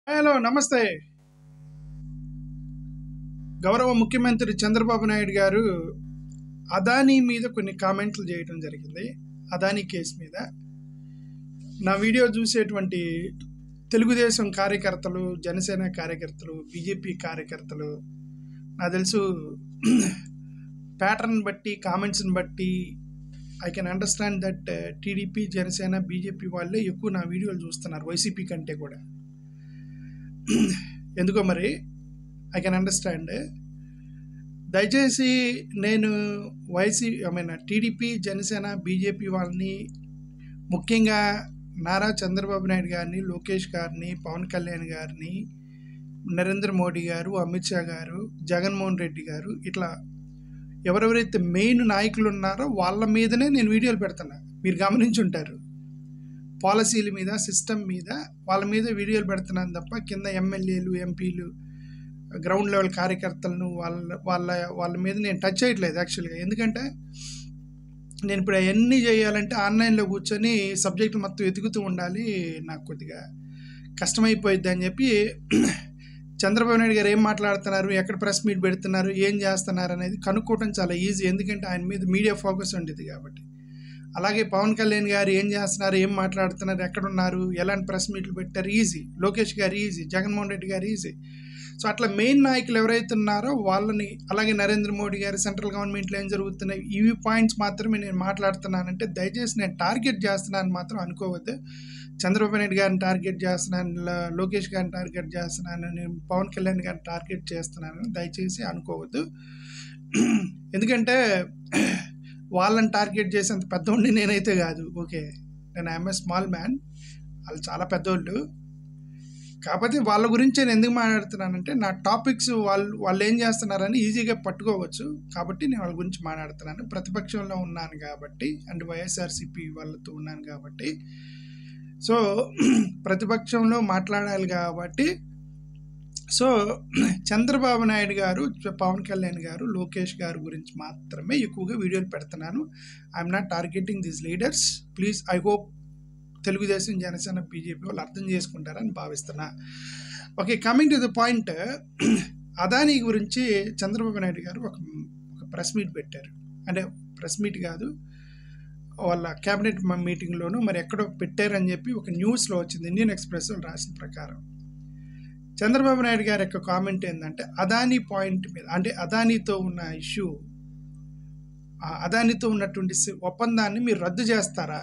Hello నమస్తే. గౌరవ ముఖ్యమంత్రి చంద్రబాబు నాయుడు గారు అదానీ మీద కొన్ని కామెంట్లు చేయడం జరిగింది. అదానీ కేసు మీద నా వీడియో చూసేటువంటి తెలుగుదేశం కార్యకర్తలు, జనసేన కార్యకర్తలు, బీజేపీ కార్యకర్తలు నాకు తెలుసు ప్యాటర్న్ బట్టి, కామెంట్స్ని బట్టి I can understand that TDP, Janasena, BJP వాళ్ళే ఎక్కువ నా వీడియోలు చూస్తున్నారు వైసీపీ కంటే కూడా. ఎందుకో మరి ఐ కెన్ అండర్స్టాండ్. దయచేసి నేను టీడీపీ, జనసేన, బీజేపీ వాళ్ళని, ముఖ్యంగా నారా చంద్రబాబు నాయుడు గారిని, లోకేష్ గారిని, పవన్ కళ్యాణ్ గారిని, నరేంద్ర మోడీ గారు, అమిత్ షా గారు, జగన్మోహన్ రెడ్డి గారు, ఇట్లా ఎవరెవరైతే మెయిన్ నాయకులు ఉన్నారో వాళ్ళ మీదనే నేను వీడియోలు పెడుతున్నా. మీరు గమనించుంటారు. పాలసీల మీద, సిస్టమ్ మీద, వాళ్ళ మీద వీడియోలు పెడుతున్నాను తప్ప కింద ఎమ్మెల్యేలు, ఎంపీలు, గ్రౌండ్ లెవెల్ కార్యకర్తలను వాళ్ళ మీద నేను టచ్ చేయట్లేదు యాక్చువల్గా. ఎందుకంటే నేను ఇప్పుడు అవన్నీ చేయాలంటే ఆన్లైన్లో కూర్చొని సబ్జెక్ట్ మొత్తం వెతుకుతూ ఉండాలి, నాకు కొద్దిగా కష్టమైపోయిద్ది అని చెప్పి చంద్రబాబు నాయుడు గారు ఏం మాట్లాడుతున్నారు, ఎక్కడ ప్రెస్ మీట్ పెడుతున్నారు, ఏం చేస్తున్నారు అనేది కనుక్కోవడం చాలా ఈజీ. ఎందుకంటే ఆయన మీద మీడియా ఫోకస్ ఉండేది కాబట్టి. అలాగే పవన్ కళ్యాణ్ గారు ఏం చేస్తున్నారు, ఏం మాట్లాడుతున్నారు, ఎక్కడున్నారు, ఎలాంటి ప్రెస్ మీట్లు పెట్టారు, ఈజీ. లోకేష్ గారు ఈజీ, జగన్మోహన్ రెడ్డి గారు ఈజీ. సో అట్లా మెయిన్ నాయకులు ఎవరైతే ఉన్నారో వాళ్ళని, అలాగే నరేంద్ర మోడీ గారు, సెంట్రల్ గవర్నమెంట్లో ఏం జరుగుతున్నాయి, ఇవి పాయింట్స్ మాత్రమే నేను మాట్లాడుతున్నానంటే దయచేసి నేను టార్గెట్ చేస్తున్నాను మాత్రం అనుకోవద్దు. చంద్రబాబు నాయుడు గారిని టార్గెట్ చేస్తున్నాను, లోకేష్ గారిని టార్గెట్ చేస్తున్నాను, నేను పవన్ కళ్యాణ్ గారిని టార్గెట్ చేస్తున్నాను దయచేసి అనుకోవద్దు. ఎందుకంటే వాళ్ళని టార్గెట్ చేసేంత పెద్దోడిని నేనైతే కాదు. ఓకే, నేను ఐఎమ్ ఏ స్మాల్ మ్యాన్, వాళ్ళు చాలా పెద్దోళ్ళు. కాకపోతే వాళ్ళ గురించి నేను ఎందుకు మాట్లాడుతున్నానంటే నా టాపిక్స్ వాళ్ళు ఏం చేస్తున్నారని ఈజీగా పట్టుకోవచ్చు కాబట్టి నేను వాళ్ళ గురించి మాట్లాడుతున్నాను. ప్రతిపక్షంలో ఉన్నాను కాబట్టి, అండ్ వైఎస్ఆర్సీపీ వాళ్ళతో ఉన్నాను కాబట్టి, సో ప్రతిపక్షంలో మాట్లాడాలి కాబట్టి, సో చంద్రబాబు నాయుడు గారు, పవన్ కళ్యాణ్ గారు, లోకేష్ గారు గురించి మాత్రమే ఎక్కువగా వీడియోలు పెడుతున్నాను. I'm not targeting these leaders. Please, I hope Telugudesam, Janasena, BJP వాళ్ళు అర్థం చేసుకుంటారని భావిస్తున్నా. Okay, coming to the point. Adani గురించి చంద్రబాబు నాయుడు గారు ఒక ప్రెస్ మీట్ పెట్టారు. అంటే ప్రెస్ మీట్ కాదు, వాళ్ళ క్యాబినెట్ మీటింగ్లోనూ మరి ఎక్కడో పెట్టారని చెప్పి ఒక న్యూస్లో వచ్చింది, ఇండియన్ ఎక్స్ప్రెస్లో రాసిన ప్రకారం. చంద్రబాబు నాయుడు గారి యొక్క కామెంట్ ఏంటంటే అదానీ పాయింట్ మీద, అంటే అదానీతో ఉన్న ఇష్యూ, అదానీతో ఉన్నటువంటి ఒప్పందాన్ని మీరు రద్దు చేస్తారా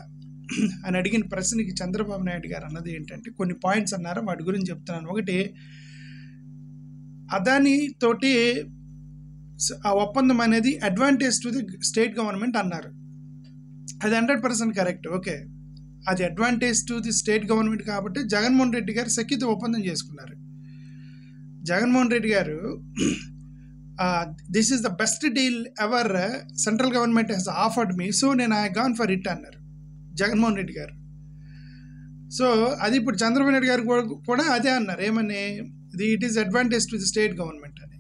అని అడిగిన ప్రశ్నకి చంద్రబాబు నాయుడు గారు అన్నది ఏంటంటే కొన్ని పాయింట్స్ అన్నారు, వాటి గురించి చెప్తున్నాను. ఒకటి, అదానీ తోటి ఆ ఒప్పందం అనేది advantage to the state government అన్నారు. అది 100% కరెక్ట్. ఓకే, అది advantage to the state government కాబట్టి జగన్మోహన్ రెడ్డి గారు సెక్కితో ఒప్పందం చేసుకున్నారు. జగన్మోహన్ రెడ్డి గారు this is the best deal ever central government has offered me, so నేను ఐ గాన్ ఫర్ ఇట్ అన్నారు జగన్మోహన్ రెడ్డి గారు. సో అది ఇప్పుడు చంద్రబాబు నాయుడు గారు కూడా అదే అన్నారు, ఏమని, it is advantage to the state government అని.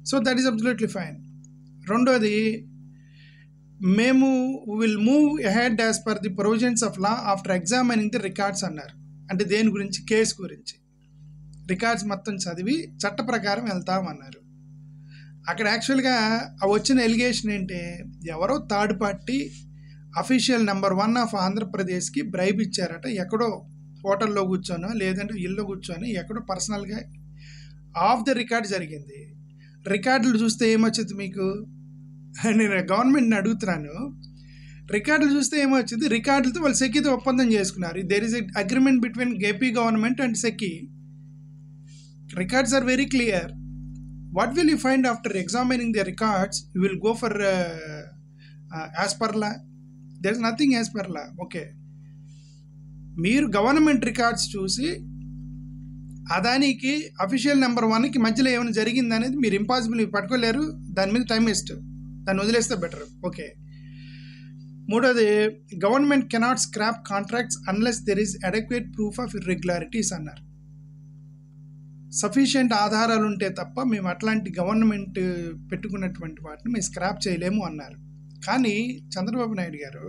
So that is absolutely fine. రెండోది, మేము will move ahead as per the provisions of law after examining the records అన్నారు. అంటే దేని గురించి, కేసు గురించి. రికార్డ్స్ మొత్తం చదివి చట్ట ప్రకారం వెళ్తామన్నారు. అక్కడ యాక్చువల్గా వచ్చిన ఎలిగేషన్ ఏంటి, ఎవరో third party official number 1 of ఆంధ్రప్రదేశ్కి బ్రైబ్ ఇచ్చారట. ఎక్కడో హోటల్లో కూర్చొనో లేదంటే ఇల్లు కూర్చొని ఎక్కడో పర్సనల్గా ఆఫ్ ద రికార్డ్ జరిగింది. రికార్డులు చూస్తే ఏమొచ్చింది మీకు, నేను గవర్నమెంట్ని అడుగుతున్నాను, రికార్డులు చూస్తే ఏమొచ్చింది, రికార్డులతో వాళ్ళు సెక్కితో ఒప్పందం చేసుకున్నారు. There is a agreement between AP government and SECI. Records are very clear. What will you find after examining the records? You will go for as per law? There is nothing as per law. Okay, మీరు government records చూసి అదానికి official number 1కి మధ్యలో ఏమైనా జరిగింది అనేది మీరు impossible, మీరు పట్టుకోలేరు. దాని మీద టైం వేస్ట్, దాన్ని వదిలేస్తే బెటర్. ఓకే, మూడోది, government cannot scrap contracts unless there is adequate proof of irregularities అన్నారు. సఫిషియెంట్ ఆధారాలు ఉంటే తప్ప మేము అట్లాంటి గవర్నమెంట్ పెట్టుకున్నటువంటి వాటిని మేము స్క్రాప్ చేయలేము అన్నారు. కానీ చంద్రబాబు నాయుడు గారు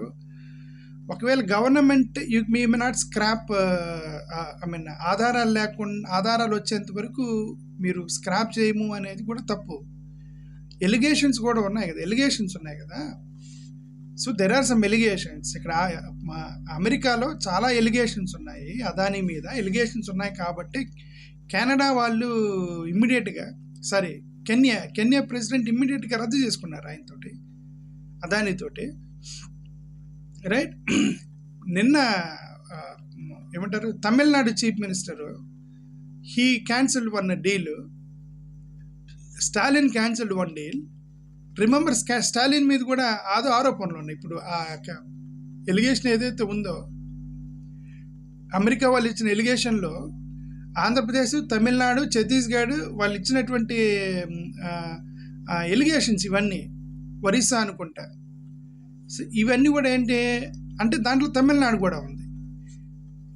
ఒకవేళ government me may not scrap, I mean ఆధారాలు వచ్చేంత వరకు మీరు స్క్రాప్ చేయము అనేది కూడా తప్పు. ఎలిగేషన్స్ కూడా ఉన్నాయి కదా. So there are some allegations. ఇక్కడ అమెరికాలో చాలా ఎలిగేషన్స్ ఉన్నాయి, అదానీ మీద ఎలిగేషన్స్ ఉన్నాయి. కాబట్టి కెనడా వాళ్ళు ఇమ్మీడియట్గా కెన్యా ప్రెసిడెంట్ ఇమ్మీడియట్గా రద్దు చేసుకున్నారు ఆయనతోటి, అదానీతోటి, రైట్. నిన్న ఏమంటారు, Tamil Nadu chief minister he cancelled one deal. Stalin cancelled one deal. Remember, Stalin మీద కూడా ఆరోపణలు ఉన్నాయి. ఇప్పుడు ఆ ఎలిగేషన్ ఏదైతే ఉందో, అమెరికా వాళ్ళు ఇచ్చిన ఎలిగేషన్లో ఆంధ్రప్రదేశ్, తమిళనాడు, ఛత్తీస్గఢ్ వాళ్ళు ఇచ్చినటువంటి ఎలిగేషన్స్ ఇవన్నీ, ఒరిస్సా అనుకుంటా, ఇవన్నీ కూడా ఏంటి అంటే దాంట్లో తమిళనాడు కూడా ఉంది.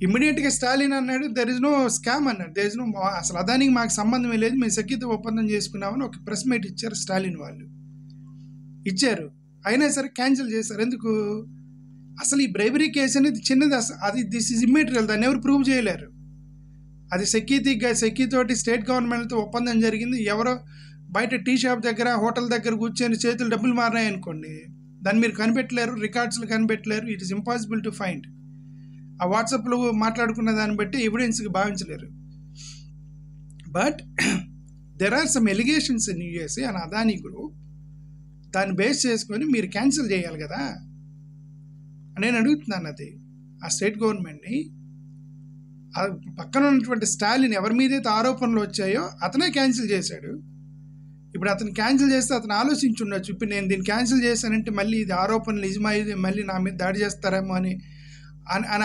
ఇమ్మీడియట్గా స్టాలిన్ అన్నాడు దెర్ ఇస్ నో స్కామ్ అన్నాడు, దెర్ ఇస్ నో, అసలు అదానికి మాకు సంబంధమే లేదు, మేము సఖ్యత ఒప్పందం చేసుకున్నామని ఒక ప్రెస్ మీట్ ఇచ్చారు స్టాలిన్ వాళ్ళు, ఇచ్చారు. అయినా సరే క్యాన్సిల్ చేశారు. ఎందుకు? అసలు ఈ బ్రైబరీ కేసు అనేది చిన్నది, అది దిస్ ఈజ్ ఇమ్మెటీరియల్, దాన్ని ఎవరు ప్రూవ్ చేయలేరు. అది సెక్యూతోటి స్టేట్ గవర్నమెంట్తో ఒప్పందం జరిగింది. ఎవరో బయట టీ షాప్ దగ్గర, హోటల్ దగ్గర కూర్చొని చేతులు డబ్బులు మారినాయి అనుకోండి, దాన్ని మీరు కనిపెట్టలేరు, రికార్డ్స్లో కనిపెట్టలేరు. It is impossible to find. ఆ వాట్సాప్లో మాట్లాడుకున్న దాన్ని బట్టి ఎవిడెన్స్కి భావించలేరు. But there are some allegations in USA and Adani group. దాన్ని బేస్ చేసుకొని మీరు క్యాన్సిల్ చేయాలి కదా నేను అడుగుతున్నాను. అది ఆ స్టేట్ గవర్నమెంట్ని, పక్కన ఉన్నటువంటి స్టాలిన్ ఎవరి మీదైతే ఆరోపణలు వచ్చాయో అతనే క్యాన్సిల్ చేశాడు. ఇప్పుడు అతను క్యాన్సిల్ చేస్తే అతను ఆలోచించి ఉండొచ్చు, ఇప్పుడు నేను దీన్ని క్యాన్సిల్ చేశానంటే మళ్ళీ ఇది ఆరోపణలు నిజమైంది, మళ్ళీ నా మీద దాడి చేస్తారేమో అని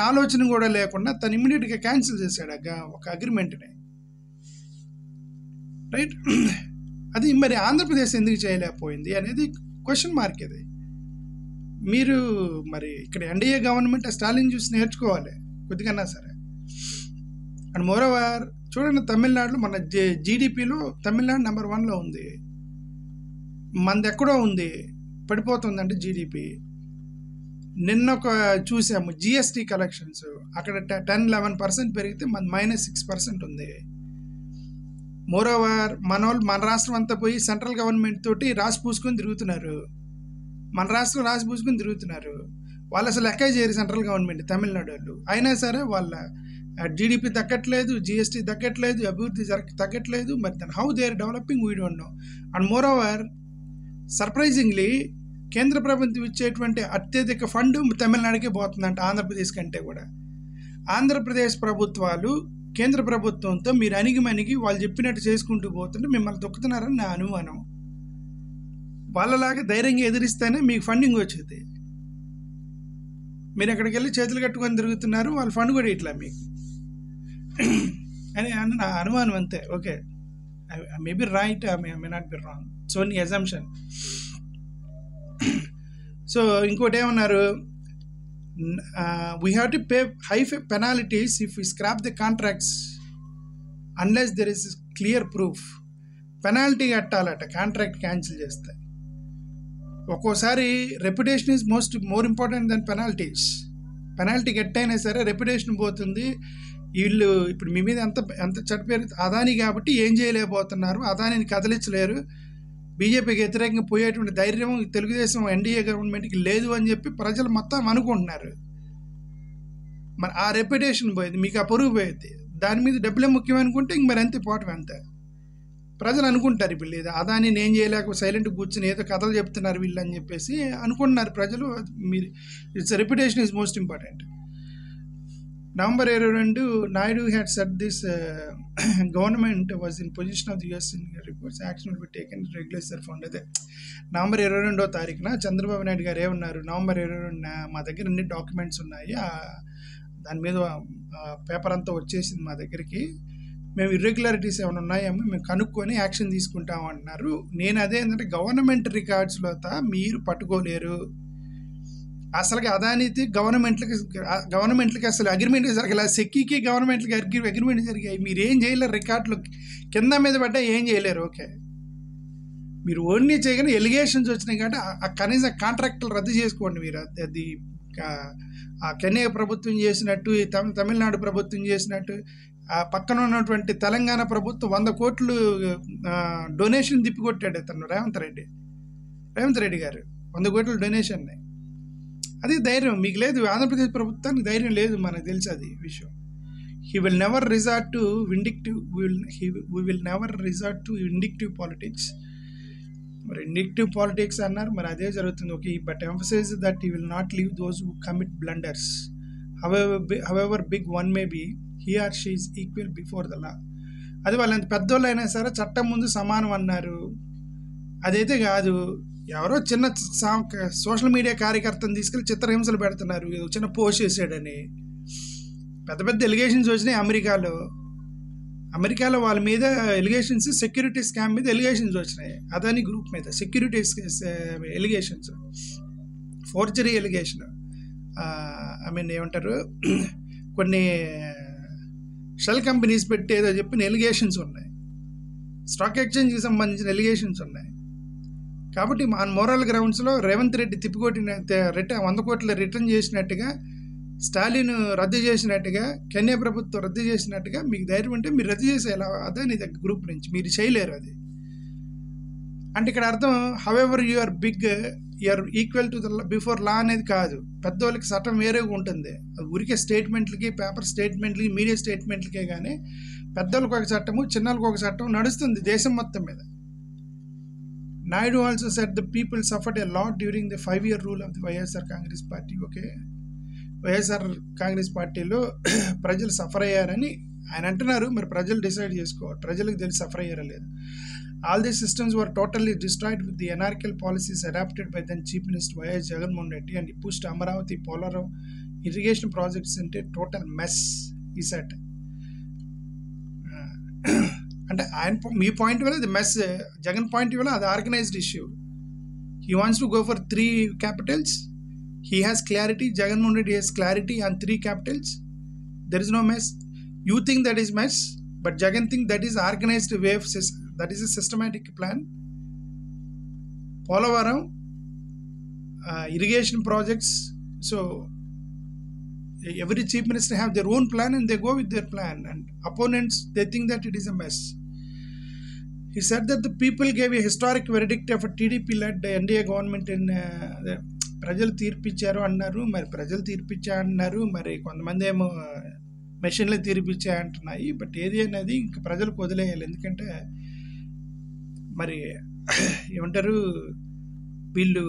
ఆలోచన కూడా లేకుండా తను ఇమ్మీడియట్గా క్యాన్సిల్ చేశాడు ఒక అగ్రిమెంట్ని, రైట్. అది మరి ఆంధ్రప్రదేశ్ ఎందుకు చేయలేకపోయింది అనేది క్వశ్చన్ మార్క్. ఇది మీరు మరి ఇక్కడ ఎన్డీఏ గవర్నమెంట్ స్టాలిన్ చూసి నేర్చుకోవాలి కొద్దిగన్నా సరే. అండ్ మోరోవర్ చూడండి, తమిళనాడులో మన జీడిపిలో తమిళనాడు నెంబర్ 1లో ఉంది, మనది ఎక్కడో ఉంది, పడిపోతుందంటే జీడిపి. నిన్న ఒక చూసాము జిఎస్టీ కలెక్షన్స్, అక్కడ 10-11% పెరిగితే మన -6% ఉంది. మోరోవర్ మన రాష్ట్రం అంతా పోయి సెంట్రల్ గవర్నమెంట్ తోటి రాసి పూసుకొని తిరుగుతున్నారు, మన రాష్ట్రం రాసి పూసుకొని తిరుగుతున్నారు. వాళ్ళు అసలు లెక్క చేయరు సెంట్రల్ గవర్నమెంట్, తమిళనాడు వాళ్ళు. అయినా సరే వాళ్ళ జీడిపి తగ్గట్లేదు, జిఎస్టీ తగ్గట్లేదు, అభివృద్ధి తగ్గట్లేదు. మరి then how they are developing we don't know. And moreover surprisingly కేంద్ర ప్రభుత్వం ఇచ్చేటువంటి అత్యధిక ఫండ్ తమిళనాడుకే పోతుందంట, ఆంధ్రప్రదేశ్ కంటే కూడా. ఆంధ్రప్రదేశ్ ప్రభుత్వాలు కేంద్ర ప్రభుత్వంతో మీరు అణిగి వాళ్ళు చెప్పినట్టు చేసుకుంటూ పోతుంటే మిమ్మల్ని తొక్కుతున్నారని నా అనుమానం. వాళ్ళలాగా ధైర్యంగా ఎదిరిస్తేనే మీకు ఫండింగ్ వచ్చేది. మీరు అక్కడికి వెళ్ళి చేతులు కట్టుకొని తిరుగుతున్నారు, వాళ్ళ ఫండ్ కూడా ఇట్లా మీకు అని నా అనుమానం అంతే. Okay, maybe right, may not be wrong. So నీ అజంప్షన్. సో ఇంకోటి ఏమన్నారు, we have to pay high penalties if we scrap the contracts unless there is clear proof. Penalty కట్టాలట కాంట్రాక్ట్ క్యాన్సిల్ చేస్తే. ఒక్కోసారి reputation is more important than penalties. Penalty కట్టైనా సరే reputation పోతుంది. వీళ్ళు ఇప్పుడు మీ మీద ఎంత చెడ్డ పేరు, అదాని కాబట్టి ఏం చేయలేకపోతున్నారు, అదానిని కదిలించలేరు, బీజేపీకి వ్యతిరేకంగా పోయేటువంటి ధైర్యం తెలుగుదేశం ఎన్డీఏ గవర్నమెంట్కి లేదు అని చెప్పి ప్రజలు మొత్తం అనుకుంటున్నారు. మరి ఆ రెప్యుటేషన్ పోయింది, మీకు ఆ పరుగు పోయింది, దాని మీద డబ్బులే ముఖ్యం అనుకుంటే ఇంక మరి అంతే పోవటం అంతే. ప్రజలు అనుకుంటారు ఇప్పుడు లేదు అదాని ఏం చేయలేక సైలెంట్ కూర్చొని ఏదో కథలు చెప్తున్నారు వీళ్ళు అని చెప్పేసి అనుకుంటున్నారు ప్రజలు. మీరు it's reputation is most important. November 22, Naidu had said this government was in position of the US in reports. Action will be taken to regulate their fund. అదే November 22వ తారీఖున చంద్రబాబు నాయుడు గారు ఏమన్నారు, November 22 మా దగ్గర అన్ని డాక్యుమెంట్స్ ఉన్నాయి, దాని మీద పేపర్ అంతా వచ్చేసింది మా దగ్గరికి, మేము ఇర్రెగ్యులారిటీస్ ఏమైనా ఉన్నాయేమో మేము కనుక్కొని యాక్షన్ తీసుకుంటాం అంటున్నారు. నేను అదే ఏంటంటే గవర్నమెంట్ రికార్డ్స్లో మీరు పట్టుకోలేరు. అసలుగా అదానికి గవర్నమెంట్లకి అసలు అగ్రిమెంట్ జరగలేదు, సెక్కీకి గవర్నమెంట్లకి అగ్రిమెంట్ జరిగాయి. మీరు ఏం చేయలేరు, రికార్డులు కింద మీద పడ్డా ఏం చేయలేరు. ఓకే, మీరు ఓన్లీ చేయగానే ఎలిగేషన్స్ వచ్చినాయి కాబట్టి కనీసం కాంట్రాక్టులు రద్దు చేసుకోండి. మీరు అది ఆ కెన్యా ప్రభుత్వం చేసినట్టు, ఈ తమిళనాడు ప్రభుత్వం చేసినట్టు, ఆ పక్కన ఉన్నటువంటి తెలంగాణ ప్రభుత్వం 100 కోట్లు డొనేషన్ తిప్పికొట్టాడు అతను రేవంత్ రెడ్డి గారు 100 కోట్ల డొనేషన్ని. అది ధైర్యం మీకు లేదు, ఆంధ్రప్రదేశ్ ప్రభుత్వానికి ధైర్యం లేదు, మనకు తెలుసు అది విషయం. He will never resort to vindictive politics. మరి ఇండిక్టివ్ పాలిటిక్స్ అన్నారు, మరి అదే జరుగుతుంది. Okay, but emphasize that he will not leave those who commit blunders, however big one may be, he or she is equal before the law. అది వాళ్ళంత పెద్దోళ్ళు అయినా సరే చట్టం ముందు సమానం అన్నారు. అదైతే కాదు, ఎవరో చిన్న సోషల్ మీడియా కార్యకర్తను తీసుకెళ్ళి చిత్రహింసలు పెడుతున్నారు, చిన్న పోస్ట్ చేసాడని. పెద్ద పెద్ద ఎలిగేషన్స్ వచ్చినాయి అమెరికాలో వాళ్ళ మీద ఎలిగేషన్స్, సెక్యూరిటీ స్కామ్ మీద ఎలిగేషన్స్ వచ్చినాయి. అదాని గ్రూప్ మీద సెక్యూరిటీ ఎలిగేషన్స్, ఫోర్జరీ ఎలిగేషన్, ఏమంటారు, కొన్ని షెల్ కంపెనీస్ పెట్టి ఏదో చెప్పిన ఎలిగేషన్స్ ఉన్నాయి, స్టాక్ ఎక్స్చేంజ్కి సంబంధించిన ఎలిగేషన్స్ ఉన్నాయి. కాబట్టి ఆన్ మోరల్ గ్రౌండ్స్లో రేవంత్ రెడ్డి తిప్పికొట్టిన 100 కోట్లు రిటర్న్ చేసినట్టుగా, స్టాలిన్ రద్దు చేసినట్టుగా, కెన్యా ప్రభుత్వం రద్దు చేసినట్టుగా మీకు ధైర్యం అంటే మీరు రద్దు చేసేలా అదాని గ్రూప్ నుంచి మీరు చేయలేరు. అది అంటే ఇక్కడ అర్థం however you are big, you are equal to the before law అనేది కాదు. పెద్దవాళ్ళకి చట్టం వేరేగా ఉంటుంది. అది ఊరికే స్టేట్మెంట్లకి, పేపర్ స్టేట్మెంట్లకి, మీడియా స్టేట్మెంట్లకే కానీ పెద్దవాళ్ళకి ఒక చట్టము, చిన్నలకు ఒక చట్టం నడుస్తుంది దేశం మొత్తం మీద. Naidu also said the people suffered a lot during the 5-year rule of the YSR Congress party. Okay, YSR Congress పార్టీలో ప్రజలు సఫర్ అయ్యారని ఆయన అంటున్నారు. మరి ప్రజలు డిసైడ్ చేసుకోవాలి, ప్రజలకు తెలిసి సఫర్ అయ్యారా లేదు. All the systems were totally destroyed with the anarchical policies adopted by then chief minister YS Jaganmohan Reddy and pushed Amaravati Polavaram irrigation projects అంటే టోటల్ మెస్ ఈ సెట్. అంటే ఆయన మీ పాయింట్ వల్ల అది మెస్, జగన్ పాయింట్ వల్ల అది organised issue. He wants to go for 3 capitals. He has clarity. Jagannath Reddy has clarity on 3 capitals. There is no mess. You think that is mess, but Jagan think that is organized way of that is a systematic plan. Polavaram, irrigation projects. So every chief minister have their own plan and they go with their plan. And opponents, they think that it is a mess. He said that the people gave a historic verdict of a TDP-led NDA government in ప్రజలు తీర్పిచ్చారు అన్నారు. మరి ప్రజలు తీర్పిచ్చా అంటున్నారు, మరి కొంతమంది ఏమో మెషిన్లు తీర్పిచ్చా అంటున్నాయి. బట్ ఏది అనేది ఇంక ప్రజలకు వదిలేయాలి. ఎందుకంటే మరి ఏమంటారు, వీళ్ళు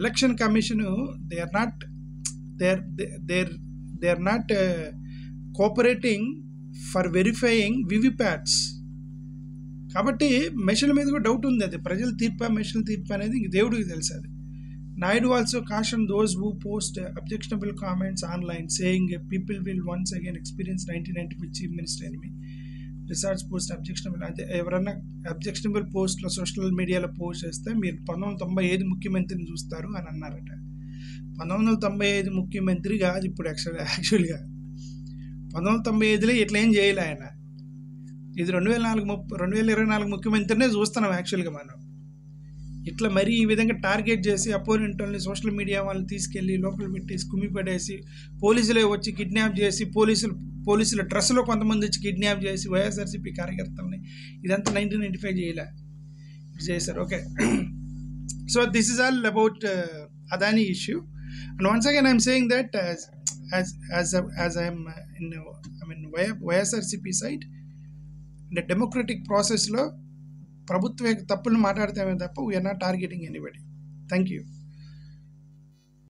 election commission they are not cooperating for verifying VVPATs. కాబట్టి మెషిన్ల మీద కూడా డౌట్ ఉంది. అది ప్రజలు తీర్పా మెషిన్లు తీర్పా అనేది ఇంక దేవుడికి తెలుసు. అది Naidu also cautioned those who post objectionable comments online, saying people will once again experience 1995 chief minister enemy. Research post objectionable అంటే ఎవరన్నా అబ్జెక్షనబుల్ పోస్ట్లో సోషల్ మీడియాలో పోస్ట్ చేస్తే మీరు 1995 ముఖ్యమంత్రిని చూస్తారు అని అన్నారట. 1995 ముఖ్యమంత్రి కాదు ఇప్పుడు యాక్చువల్గా 1995లో ఇట్లా ఏం చేయలే ఆయన. ఇది 2024 ముఖ్యమంత్రినే చూస్తున్నాం యాక్చువల్గా మనం. ఇట్లా మరీ ఈ విధంగా టార్గెట్ చేసి అపోనెంట్ వాళ్ళని, సోషల్ మీడియా వాళ్ళని తీసుకెళ్ళి లోపల పెట్టేసి కుమ్మి పడేసి, పోలీసులే వచ్చి కిడ్నాప్ చేసి, పోలీసుల డ్రెస్లో కొంతమంది వచ్చి కిడ్నాప్ చేసి వైఎస్ఆర్సీపీ కార్యకర్తలని, ఇదంతా 1995 చేయలే, చేశారు. Okay, so this is all about Adani issue. And once again I'm saying that as YSRCP side అంటే డెమోక్రటిక్ ప్రాసెస్లో ప్రభుత్వ తప్పులు మాట్లాడతామే తప్ప we are not targeting anybody. Thank you.